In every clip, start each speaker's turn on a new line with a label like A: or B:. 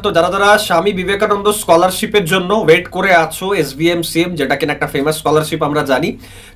A: তো যারা যারা স্বামী বিবেকানন্দ স্কলারশিপের জন্য ওয়েট করে আছো, SBMCM যেটা কিনা একটা ফেমাস স্কলারশিপ আমরা জানি,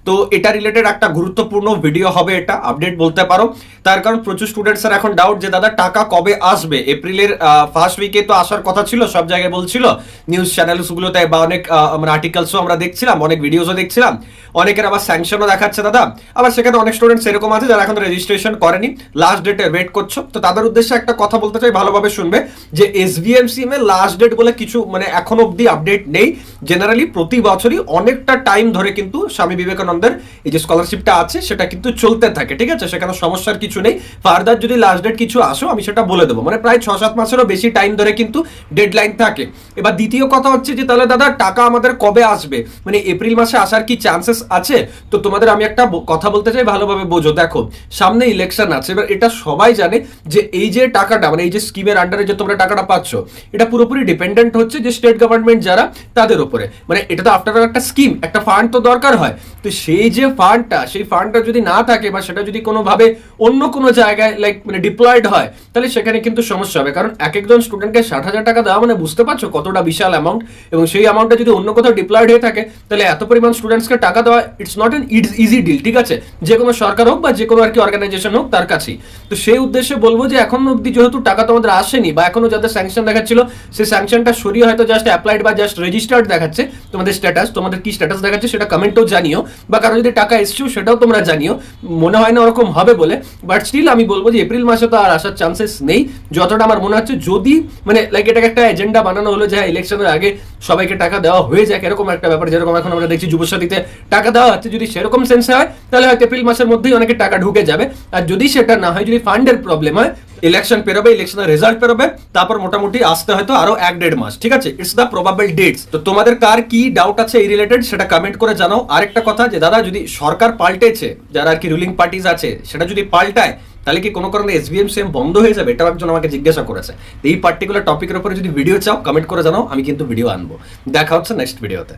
A: তো এটা রিলেটেড একটা গুরুত্বপূর্ণ ভিডিও হবে, এটা আপডেট বলতে পারো। তার কারণ প্রচুর স্টুডেন্টসের এখন ডাউট যে দাদা টাকা কবে আসবে। এপ্রিলের ফার্স্ট উইকে তো আসার কথা ছিল, সব জায়গায় বলছিল, নিউজ চ্যানেলসগুলোতে বা অনেক মানে আর্টিকেলসও আমরা দেখছিলাম, অনেক ভিডিওসও দেখছিলাম। অনেকের আবার স্যাংশনও দেখাচ্ছে দাদা। আবার সেখানে অনেক স্টুডেন্টস এরকম আছে যারা এখন রেজিস্ট্রেশন করেনি, লাস্ট ডেটে ওয়েট করছো। তো তাদের উদ্দেশ্যে একটা কথা বলতে চাই, ভালোভাবে শুনবে, যে SBMCM এর লাস্ট ডেট বলে কিছু মানে এখন অব্দি আপডেট নেই। জেনারেলি প্রতি বছরই অনেকটা টাইম ধরে কিন্তু স্বামী বিবেকানন্দের এই যে স্কলারশিপটা আছে সেটা কিন্তু চলতে থাকে, ঠিক আছে? সেখানে সমস্যার কিছু নেই। ফার্দার যদি লাস্ট ডেট কিছু আসো আমি সেটা বলে দেবো, মানে প্রায় 6-7 মাসেরও বেশি টাইম ধরে কিন্তু ডেডলাইন থাকে। এবার দ্বিতীয় কথা হচ্ছে যে তাহলে দাদা টাকা আমাদের কবে আসবে, মানে এপ্রিল মাসে আসার কি চান্সেস আছে? তো তোমাদের আমি একটা কথা বলতে চাই, ভালোভাবে বোঝো। দেখো, সামনে ইলেকশন আছে, এবার এটা সবাই জানে যে এই যে টাকাটা মানে এই যে স্কিমের আন্ডারে যে তোমরা টাকাটা পাচ্ছ, এটা পুরোপুরি ডিপেন্ডেন্ট হচ্ছে যে স্টেট গভর্নমেন্ট যারা তাদের উপরে। মানে এটা তো আফটার একটা স্কিম, একটা ফান্ড তো দরকার হয়। তো সেই যে ফান্ডটা, সেই ফান্ডটা যদি না থাকে বা সেটা যদি কোনোভাবে অন্য কোনো জায়গায় লাইক মানে ডিপ্লয়েড হয়, তাহলে সেখানে কিন্তু সমস্যা হবে। কারণ এক একজন স্টুডেন্টকে 60,000 টাকা দেওয়া মানে বুঝতে পারছো কতটা বিশাল অ্যামাউন্ট। এবং সেই অ্যামাউন্টটা যদি অন্য কোথাও ডিপ্লয়েড হয়ে থাকে, তাহলে এত পরিমাণ স্টুডেন্টসকে টাকা দেওয়া it's not an easy deal, ঠিক আছে? যে কোনো সরকার হোক বা যে কোনো আর কি অর্গানাইজেশন হোক তার কাছেই। তো সেই উদ্দেশ্যে বলবো যে এখন অব্দি যেহেতু টাকা তোমাদের আসেনি বা এখনো যাদের স্যাংশন দেখাচ্ছিল সেই স্যাংশনটা সরিয়ে হয়তো জাস্ট অ্যাপ্লাইড বা জাস্ট রেজিস্টার্ড দেখাচ্ছে, তোমাদের স্ট্যাটাস, তোমাদের কি স্ট্যাটাস দেখাচ্ছে সেটা কমেন্টেও জানিও, বা কারো যদি টাকা এসছেও সেটাও তোমরা জানিও। মনে হয় না ওরকম হবে বলে, বাট স্টিল আমি বলবো যে এপ্রিল মাসে তো আর আসার চান্সেস নেই যতটা আমার মনে হচ্ছে। যদি মানে লাইক এটাকে একটা এজেন্ডা বানানো হলো যে হ্যাঁ ইলেকশনের আগে সবাইকে টাকা দেওয়া হয়ে যায়, এরকম একটা ব্যাপার, যেরকম এখন আমরা দেখছি যুবসাথীতে টাকা দেওয়া হচ্ছে, যদি সেরকম সেন্সে হয় তাহলে হয়তো এপ্রিল মাসের মধ্যেই অনেকে টাকা ঢুকে যাবে। আর যদি সেটা না হয়, যদি ফান্ডের প্রবলেম হয়, ইলেকশন পেরোবে, ইলেকশনের রেজাল্ট পেরোবে, তারপর মোটামুটি আসতে হয়তো আরো 1-1.5 মাস, ঠিক আছে? It's the probable dates. তো তোমাদের কার কি ডাউট আছে এই রিলেটেড সেটা কমেন্ট করে জানাও। আরেকটা কথা যে দাদা যদি সরকার পাল্টেছে, যারা আর কি রুলিং পার্টিজ আছে সেটা যদি পাল্টায়, তাহলে কি কোনো কারণে SBMCM বন্ধ হয়ে যাবে? এটাও একজন আমাকে জিজ্ঞাসা করেছে। এই পার্টিকুলার টপিকের উপরে যদি ভিডিও চাও কমেন্ট করে জানাও, আমি কিন্তু ভিডিও আনবো। দেখা হচ্ছে নেক্সট ভিডিওতে।